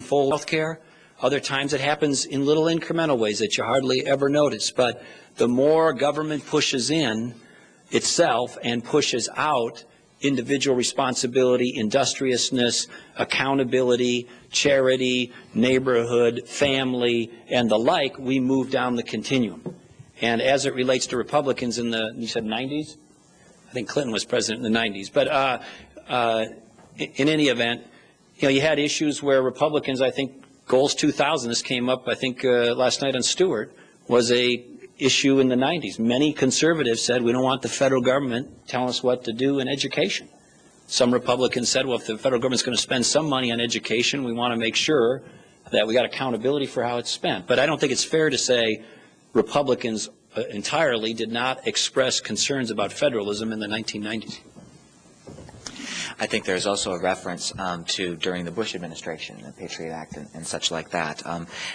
full health care. Other times it happens in little incremental ways that you hardly ever notice. But the more government pushes in itself and pushes out individual responsibility, industriousness, accountability, charity, neighborhood, family, and the like, we move down the continuum. And as it relates to Republicans in the, you said 90s? I think Clinton was president in the 90s. But in any event, you know, you had issues where Republicans, I think, Goals 2000, this came up, I think, last night on Stewart, was a issue in the 90s. Many conservatives said, we don't want the federal government telling us what to do in education. Some Republicans said, well, if the federal government's going to spend some money on education, we want to make sure that we got accountability for how it's spent. But I don't think it's fair to say Republicans entirely did not express concerns about federalism in the 1990s. I think there's also a reference to during the Bush administration, the Patriot Act and such like that.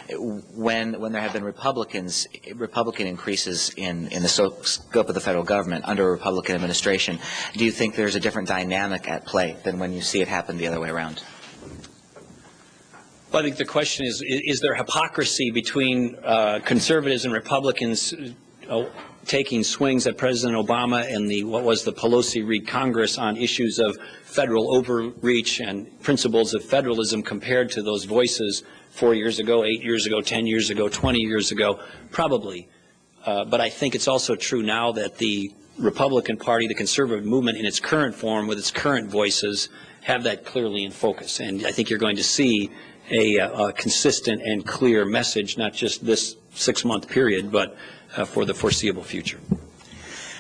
When there have been Republican increases in the scope of the federal government under a Republican administration, do you think there's a different dynamic at play than when you see it happen the other way around? Well, I think the question is there hypocrisy between conservatives and Republicans taking swings at President Obama and what was the Pelosi-Reed Congress on issues of federal overreach and principles of federalism compared to those voices 4 years ago, 8 years ago, 10 years ago, 20 years ago? Probably. But I think it's also true now that the Republican Party, the conservative movement in its current form with its current voices, have that clearly in focus. And I think you're going to see a consistent and clear message, not just this 6-month period, but for the foreseeable future.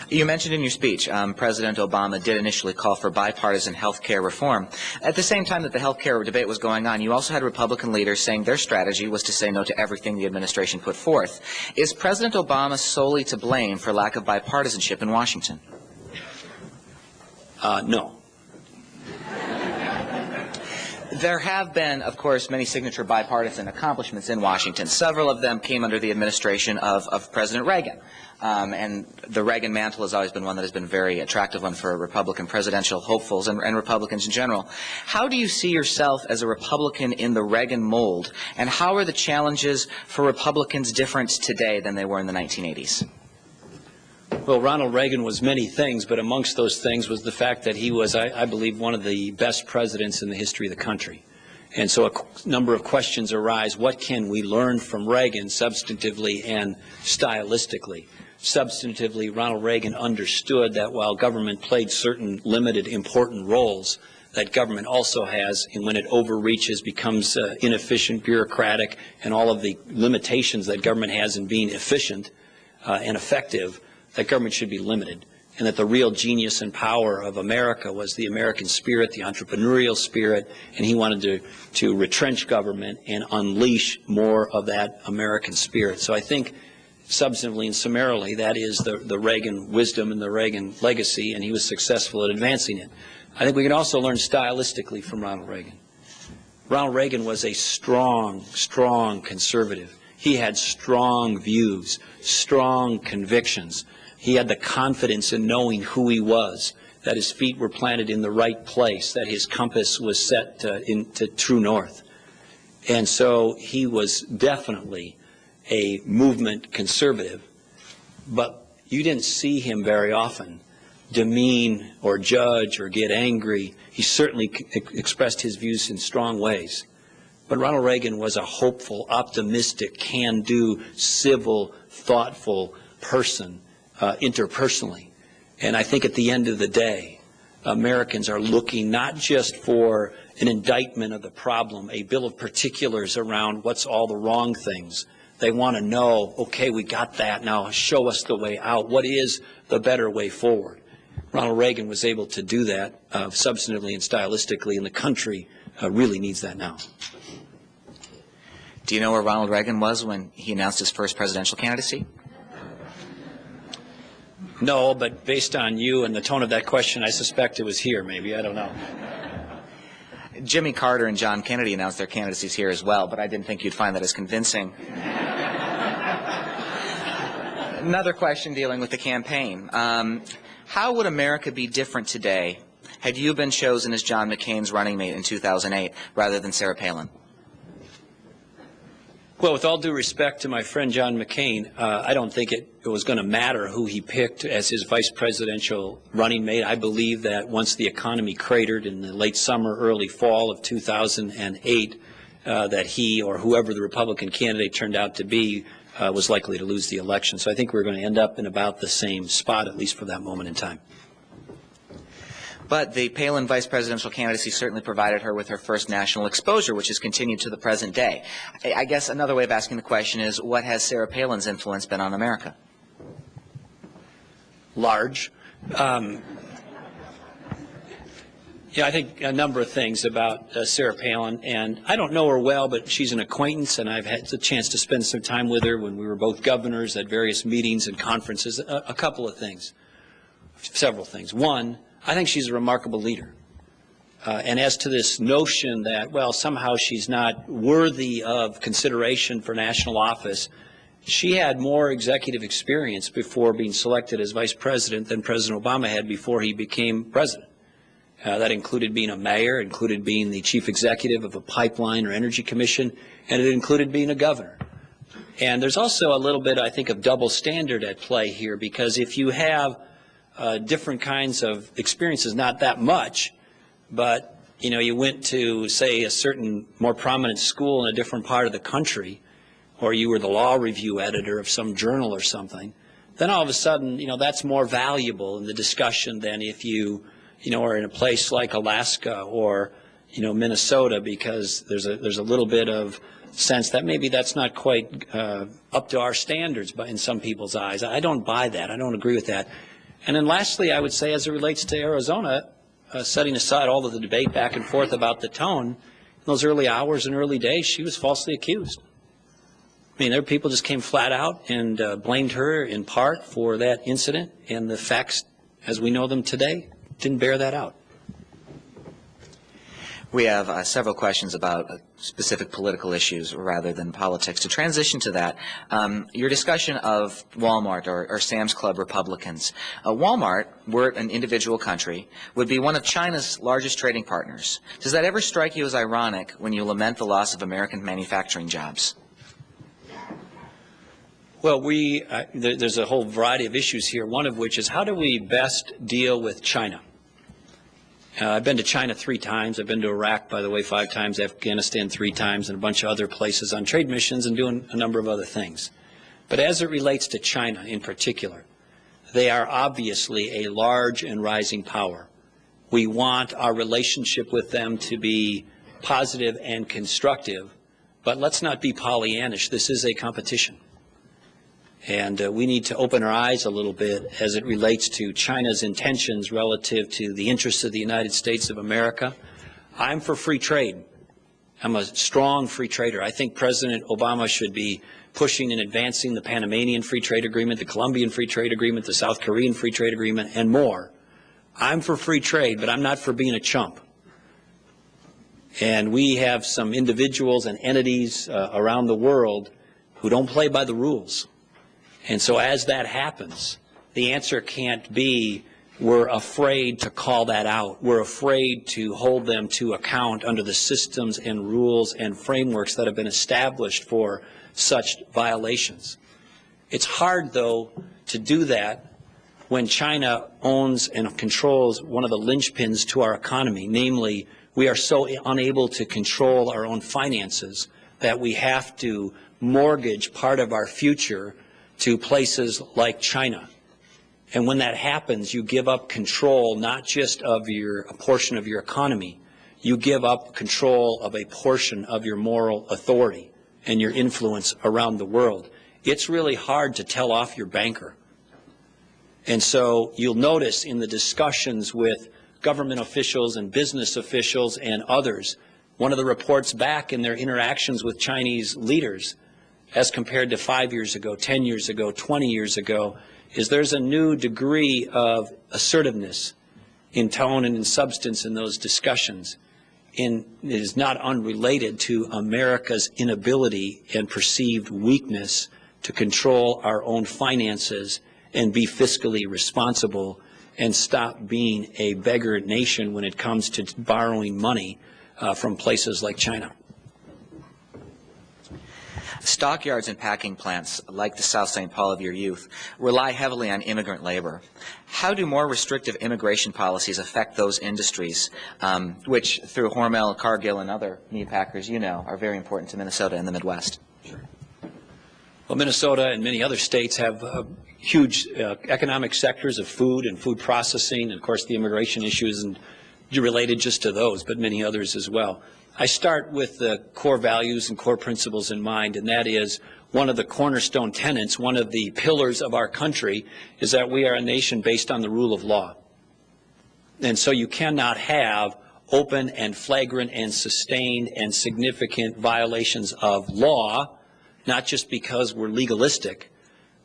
You mentioned in your speech President Obama did initially call for bipartisan health care reform. At the same time that the health care debate was going on, you also had Republican leaders saying their strategy was to say no to everything the administration put forth. Is President Obama solely to blame for lack of bipartisanship in Washington? No. There have been, of course, many signature bipartisan accomplishments in Washington. Several of them came under the administration of President Reagan. And the Reagan mantle has always been one that has been a very attractive one for Republican presidential hopefuls and Republicans in general. How do you see yourself as a Republican in the Reagan mold, and how are the challenges for Republicans different today than they were in the 1980s? Well, Ronald Reagan was many things, but amongst those things was the fact that he was, I believe, one of the best presidents in the history of the country. And so a number of questions arise. What can we learn from Reagan substantively and stylistically? Substantively, Ronald Reagan understood that while government played certain limited important roles, that government also has, and when it overreaches, becomes inefficient, bureaucratic, and all of the limitations that government has in being efficient and effective, that government should be limited, and that the real genius and power of America was the American spirit, the entrepreneurial spirit, and he wanted to retrench government and unleash more of that American spirit. So I think substantively and summarily that is the Reagan wisdom and the Reagan legacy, and he was successful at advancing it. I think we can also learn stylistically from Ronald Reagan. Ronald Reagan was a strong conservative. He had strong views, strong convictions. He had the confidence in knowing who he was, that his feet were planted in the right place, that his compass was set into true north. And so he was definitely a movement conservative, but you didn't see him very often demean or judge or get angry. He certainly expressed his views in strong ways. But Ronald Reagan was a hopeful, optimistic, can-do, civil, thoughtful person interpersonally. And I think at the end of the day, Americans are looking not just for an indictment of the problem, a bill of particulars around what's all the wrong things. They want to know, okay, we got that, now show us the way out. What is the better way forward? Ronald Reagan was able to do that substantively and stylistically, and the country really needs that now. Do you know where Ronald Reagan was when he announced his first presidential candidacy? No, but based on you and the tone of that question, I suspect it was here, maybe. I don't know. Jimmy Carter and John Kennedy announced their candidacies here as well, but I didn't think you'd find that as convincing. Another question dealing with the campaign. How would America be different today had you been chosen as John McCain's running mate in 2008 rather than Sarah Palin? Well, with all due respect to my friend John McCain, I don't think it was going to matter who he picked as his vice presidential running mate. I believe that once the economy cratered in the late summer, early fall of 2008, that he or whoever the Republican candidate turned out to be was likely to lose the election. So I think we're going to end up in about the same spot, at least for that moment in time. But the Palin vice presidential candidacy certainly provided her with her first national exposure, which has continued to the present day. I guess another way of asking the question is, what has Sarah Palin's influence been on America? Large. Yeah, I think a number of things about Sarah Palin, and I don't know her well, but she's an acquaintance, and I've had the chance to spend some time with her when we were both governors at various meetings and conferences. A couple of things, several things. One, I think she's a remarkable leader. And as to this notion that, well, somehow she's not worthy of consideration for national office, she had more executive experience before being selected as vice president than President Obama had before he became president. That included being a mayor, included being the chief executive of a pipeline or energy commission, and it included being a governor. And there's also a little bit, I think, of double standard at play here, because if you have different kinds of experiences, not that much, but you went to, say, a certain more prominent school in a different part of the country, or you were the law review editor of some journal or something, then all of a sudden, that's more valuable in the discussion than if you, are in a place like Alaska or, Minnesota, because there's a little bit of sense that maybe that's not quite up to our standards, but in some people's eyes. I don't buy that. I don't agree with that. And then lastly, I would say, as it relates to Arizona, setting aside all of the debate back and forth about the tone, in those early hours and early days, she was falsely accused. I mean, there were people just came flat out and blamed her in part for that incident, and the facts, as we know them today, didn't bear that out. We have several questions about specific political issues rather than politics. To transition to that, your discussion of Walmart or Sam's Club Republicans. Walmart, were it an individual country, would be one of China's largest trading partners. Does that ever strike you as ironic when you lament the loss of American manufacturing jobs? Well, there's a whole variety of issues here, one of which is how do we best deal with China? I've been to China 3 times. I've been to Iraq, by the way, 5 times, Afghanistan 3 times, and a bunch of other places on trade missions and doing a number of other things. But as it relates to China in particular, they are obviously a large and rising power. We want our relationship with them to be positive and constructive, but let's not be Pollyannish. This is a competition. And we need to open our eyes a little bit as it relates to China's intentions relative to the interests of the United States of America. I'm for free trade. I'm a strong free trader. I think President Obama should be pushing and advancing the Panamanian Free Trade Agreement, the Colombian Free Trade Agreement, the South Korean Free Trade Agreement, and more. I'm for free trade, but I'm not for being a chump. And we have some individuals and entities around the world who don't play by the rules. And so as that happens, the answer can't be we're afraid to call that out. We're afraid to hold them to account under the systems and rules and frameworks that have been established for such violations. It's hard, though, to do that when China owns and controls one of the linchpins to our economy, namely, we are so unable to control our own finances that we have to mortgage part of our future to places like China. And when that happens, you give up control not just of a portion of your economy, you give up control of a portion of your moral authority and your influence around the world. It's really hard to tell off your banker. And so you'll notice in the discussions with government officials and business officials and others, one of the reports back in their interactions with Chinese leaders as compared to 5 years ago, 10 years ago, 20 years ago, is there's a new degree of assertiveness in tone and in substance in those discussions. It is not unrelated to America's inability and perceived weakness to control our own finances and be fiscally responsible and stop being a beggar nation when it comes to borrowing money from places like China. Stockyards and packing plants, like the South St. Paul of your youth, rely heavily on immigrant labor. How do more restrictive immigration policies affect those industries, which through Hormel, Cargill, and other meat packers you know are very important to Minnesota and the Midwest? Sure. Well, Minnesota and many other states have huge economic sectors of food and food processing, and of course the immigration issue isn't related just to those, but many others as well. I start with the core values and core principles in mind, and that is one of the cornerstone tenets, one of the pillars of our country is that we are a nation based on the rule of law. And so you cannot have open and flagrant and sustained and significant violations of law, not just because we're legalistic,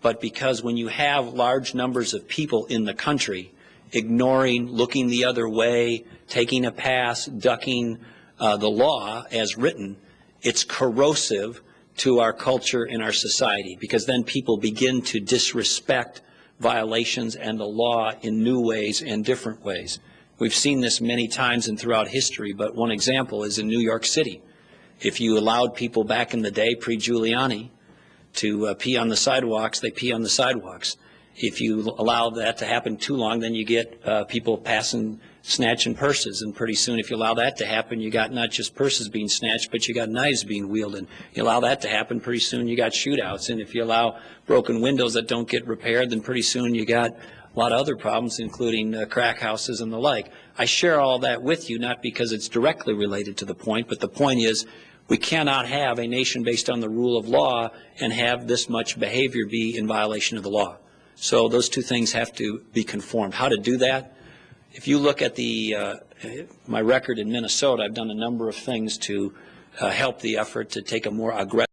but because when you have large numbers of people in the country ignoring, looking the other way, taking a pass, ducking the law as written, it's corrosive to our culture and our society, because then people begin to disrespect violations and the law in new ways and different ways. We've seen this many times and throughout history, but one example is in New York City. If you allowed people back in the day, pre-Giuliani, to pee on the sidewalks, they pee on the sidewalks. If you allow that to happen too long, then you get people passing, snatching purses, and pretty soon if you allow that to happen, you got not just purses being snatched, but you got knives being wielded. You allow that to happen, pretty soon you got shootouts, and if you allow broken windows that don't get repaired, then pretty soon you got a lot of other problems, including crack houses and the like. I share all that with you, not because it's directly related to the point, but the point is we cannot have a nation based on the rule of law and have this much behavior be in violation of the law. So those two things have to be conformed. How to do that? If you look at my record in Minnesota, I've done a number of things to help the effort to take a more aggressive